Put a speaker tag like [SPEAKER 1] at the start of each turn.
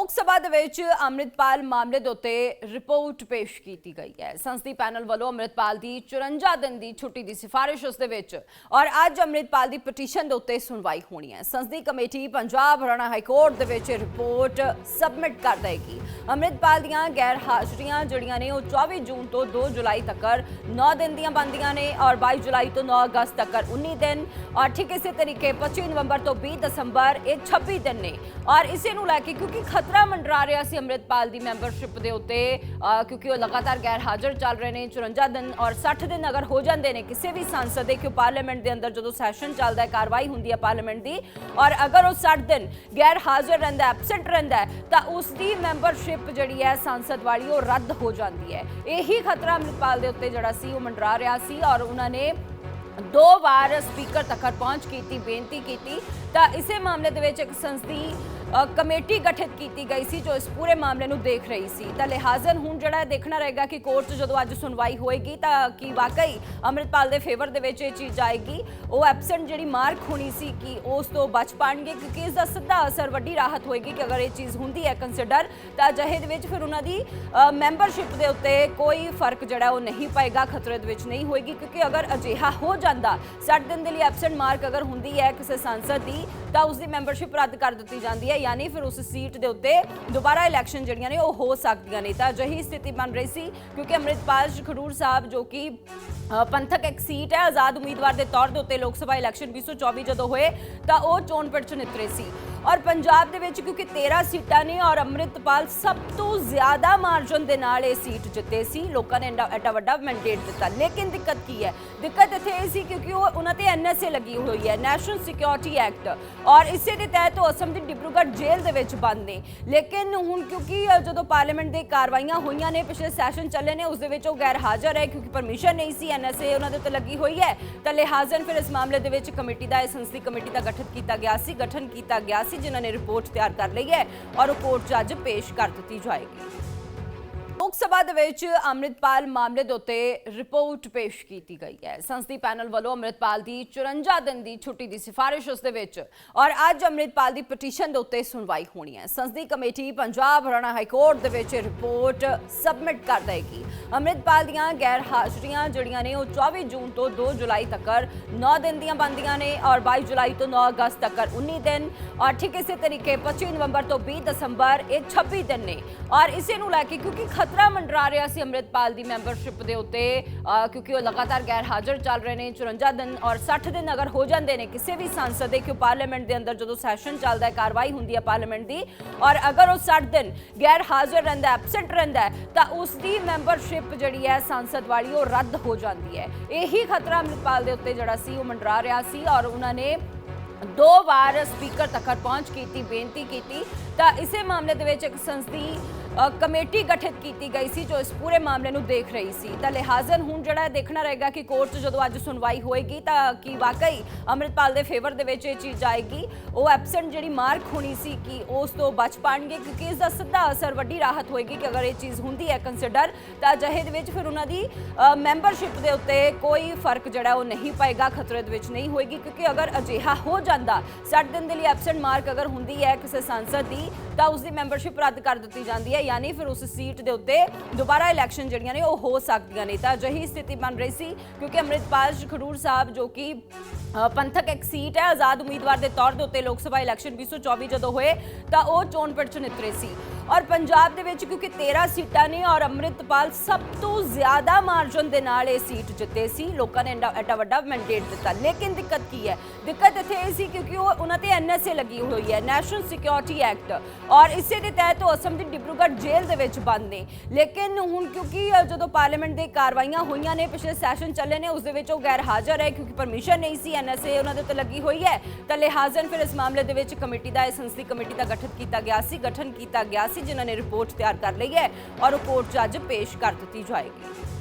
[SPEAKER 1] लोक सभा ਦੇ ਵਿੱਚ ਅੰਮ੍ਰਿਤਪਾਲ ਮਾਮਲੇ ਦੇ ਉੱਤੇ ਰਿਪੋਰਟ ਪੇਸ਼ ਕੀਤੀ ਗਈ ਹੈ। ਸੰਸਦੀ ਪੈਨਲ ਵੱਲੋਂ ਅੰਮ੍ਰਿਤਪਾਲ ਦੀ 54 ਦਿਨ ਦੀ ਛੁੱਟੀ ਦੀ ਸਿਫਾਰਿਸ਼ ਉਸ ਦੇ ਵਿੱਚ ਔਰ ਅੱਜ ਅੰਮ੍ਰਿਤਪਾਲ ਦੀ ਪਟੀਸ਼ਨ ਦੇ ਉੱਤੇ ਸੁਣਵਾਈ ਹੋਣੀ ਹੈ। ਸੰਸਦੀ committee Punjab Haryana high court ਦੇ ਵਿੱਚ ਰਿਪੋਰਟ ਸਬਮਿਟ ਕਰ ਦੇਗੀ। ਅੰਮ੍ਰਿਤਪਾਲ ਦੀਆਂ ਗੈਰ ਹਾਜ਼ਰੀਆਂ ਜਿਹੜੀਆਂ ਨੇ ਉਹ 24 ਜੂਨ ਤੋਂ 2 ਜੁਲਾਈ ਤੱਕ 9 ਦਿਨ ਦੀਆਂ ਬੰਦੀਆਂ ਨੇ ਔਰ 22 ਜੁਲਾਈ ਤੋਂ 9 ਅਗਸਤ ਤੱਕ 19 दिन और ठीक इसी तरीके 25 नवंबर तो 20 दिसंबर ये 26 दिन ने और इसे ਨੂੰ ਲੈ ਕੇ क्योंकि खतरा मंडरा रहा सी ਅੰਮ੍ਰਿਤਪਾਲ ਦੀ ਮੈਂਬਰਸ਼ਿਪ ਦੇ ਉੱਤੇ क्योंकि वो लगातार गैर हाजिर चल रहे हैं 54 दिन और 60 दिन अगर हो जाते हैं किसी भी सांसद के पार्लीमेंट के अंदर जो सैशन चलता है कार्रवाई होंगी है पार्लीमेंट की और अगर वो 60 दिन गैर हाजिर रहा एबसेंट रहा है तो उसकी मैंबरशिप जी है सांसद वाली वो रद्द हो जाती है। यही खतरा अंम੍ਰਿਤਪਾਲ के उत्ते जड़ा सी वो मंडरा रहा सी और उन्होंने 2 बार स्पीकर तक पहुंच की बेनती की तो इसे मामले दे विच एक संसदी कमेटी गठित की गई सी जो इस पूरे मामले नूं देख रही सी। तो लिहाजन हुण जिहड़ा देखना रहेगा कि कोर्ट जो अज सुनवाई होएगी तो कि वाकई अंम੍ਰਿਤਪਾਲ के फेवर दे विच ये चीज़ आएगी वो एबसेंट जिहड़ी मार्क होनी सी कि उस तो बच पाएंगे क्योंकि इसका सीधा असर वड्डी राहत होएगी कि अगर ये चीज़ हुंदी है कंसिडर तो अजिहे दे विच फिर उन्हां दी मैंबरशिप के उत्ते कोई फर्क जिहड़ा वो नहीं पाएगा खतरे दे विच नहीं होएगी क्योंकि अगर अजिहा हो जाता 60 दिन के लिए एबसेंट मार्क अगर हुंदी है किसी सांसद की तो उसकी मैंबरशिप रद्द कर दी जाती है यानी फिर उस सीट के उत्ते दोबारा इलैक्शन जड़ियां ने हो सकदियां ने। तो अजिही स्थिति बन रही सी क्योंकि अंम੍ਰਿਤਪਾਲ खडूर साहब जो कि पंथक एक सीट है आज़ाद उम्मीदवार के तौर के उत्ते लोक सभा इलैक्शन 2024 जो होए तो वह चोण पिड़ च नितरे सी और पंजाब दे विच क्योंकि 13 सीटां ने और अंम੍ਰਿਤਪਾਲ सब तो ज़्यादा मार्जन के नाल ये सीट जिते सी लोगों ने एडा वड्डा मैंडेट दिता। लेकिन दिक्कत की है दिक्कत इत्थे सी क्योंकि वो उन्होंने NSA लगी हुई है नैशनल सिक्योरिटी एक्ट और इसे के तहत वो असम की डिब्रूगढ़ जेल दे विच बंद ने। लेकिन हुण क्योंकि जो पार्लीमेंट की कार्रवाइयां हुई ने पिछले सैशन चले ने उस दे विच वो गैर हाजिर है क्योंकि परमिशन नहीं सी NSA उन्होंने तो लगी हुई है तो लिहाजन फिर इस मामले दे विच कमेटी का संसदी कमेटी का गठन किया गया जिन्होंने रिपोर्ट तैयार कर ली है और कोर्ट च अज पेश कर दी जाएगी। लोक सभा ਦੇ ਵਿੱਚ ਅੰਮ੍ਰਿਤਪਾਲ ਮਾਮਲੇ ਦੇ ਉੱਤੇ ਰਿਪੋਰਟ ਪੇਸ਼ ਕੀਤੀ ਗਈ ਹੈ। ਸੰਸਦੀ ਪੈਨਲ ਵੱਲੋਂ ਅੰਮ੍ਰਿਤਪਾਲ ਦੀ 54 ਦਿਨ ਦੀ ਛੁੱਟੀ ਦੀ ਸਿਫਾਰਿਸ਼ ਉਸ ਦੇ ਵਿੱਚ ਔਰ ਅੱਜ ਅੰਮ੍ਰਿਤਪਾਲ ਦੀ ਪਟੀਸ਼ਨ ਦੇ ਉੱਤੇ ਸੁਣਵਾਈ ਹੋਣੀ ਹੈ। ਸੰਸਦੀ committee Punjab Haryana high court ਦੇ ਵਿੱਚ ਰਿਪੋਰਟ ਸਬਮਿਟ ਕਰ ਦੇਗੀ। ਅੰਮ੍ਰਿਤਪਾਲ ਦੀਆਂ ਗੈਰ ਹਾਜ਼ਰੀਆਂ ਜਿਹੜੀਆਂ ਨੇ ਉਹ 24 ਜੂਨ ਤੋਂ 2 ਜੁਲਾਈ ਤੱਕ 9 ਦਿਨ ਦੀਆਂ ਬੰਦੀਆਂ ਨੇ ਔਰ 22 ਜੁਲਾਈ ਤੋਂ 9 ਅਗਸਤ ਤੱਕ 19 दिन और ठीक इसी तरीके 25 नवंबर तो 20 दिसंबर ये 26 दिन ने और इसे ਨੂੰ ਲੈ ਕੇ क्योंकि खतरा मंडरा रहा सी ਅੰਮ੍ਰਿਤਪਾਲ ਦੀ मैंबरशिप के उत्ते क्योंकि वो लगातार गैर हाजिर चल रहे हैं 54 दिन और 60 दिन अगर हो जाते हैं किसी भी सांसद के पार्लीमेंट के अंदर जो सैशन चलता है कार्रवाई होंगी है पार्लीमेंट की और अगर वो 60 दिन गैर हाजिर रहा एबसेंट रहा है तो उसकी मैंबरशिप जी है सांसद वाली वो रद्द हो जाती है। यही खतरा अंम੍ਰਿਤਪਾਲ के उत्ते जड़ा सी वो मंडरा रहा सी और उन्होंने 2 बार स्पीकर तक पहुंच की बेनती की तो इसे मामले दे विच एक संसदी कमेटी गठित की गई सी जो इस पूरे मामले नूं देख रही सी। तो लिहाजन हुण जिहड़ा देखना रहेगा कि कोर्ट जो अज सुनवाई होएगी तो कि वाकई अंम੍ਰਿਤਪਾਲ के फेवर दे विच ये चीज़ आएगी वो एबसेंट जिहड़ी मार्क होनी सी कि उस तो बच पाएंगे क्योंकि इसका सीधा असर वड्डी राहत होएगी कि अगर ये चीज़ हुंदी है कंसिडर तो अजिहे दे विच फिर उन्हां दी मैंबरशिप के उत्ते कोई फर्क जिहड़ा वो नहीं पाएगा खतरे दे विच नहीं होएगी क्योंकि अगर अजिहा हो जाता 60 दिन के लिए एबसेंट मार्क अगर हुंदी है किसी सांसद की तो उसकी मैंबरशिप रद्द कर दी जाती है यानी फिर उस सीट के उत्ते दोबारा इलैक्शन जड़ियां ने हो सकदियां ने। तो अजिही स्थिति बन रही सी क्योंकि अंम੍ਰਿਤਪਾਲ खडूर साहब जो कि पंथक एक सीट है आज़ाद उम्मीदवार के तौर के उत्ते लोक सभा इलैक्शन 2024 जो होए तो वह चोण पिड़ च नितरे सी और पंजाब दे विच क्योंकि 13 सीटां ने और अंम੍ਰਿਤਪਾਲ सब तो ज़्यादा मार्जन के नाल ये सीट जिते सी लोगों ने एडा वड्डा मैंडेट दिता। लेकिन दिक्कत की है दिक्कत इत्थे सी क्योंकि वो उन्होंने NSA लगी हुई है नैशनल सिक्योरिटी एक्ट और इसे के तहत वो असम की डिब्रूगढ़ जेल दे विच बंद ने। लेकिन हुण क्योंकि जो पार्लीमेंट की कार्रवाइयां हुई ने पिछले सैशन चले ने उस दे विच वो गैर हाजिर है क्योंकि परमिशन नहीं सी NSA उन्होंने तो लगी हुई है तो लिहाजन फिर इस मामले दे विच कमेटी का संसदी कमेटी का गठन किया गया जिन्होंने रिपोर्ट तैयार कर ली है और कोर्ट च अज पेश कर दी जाएगी।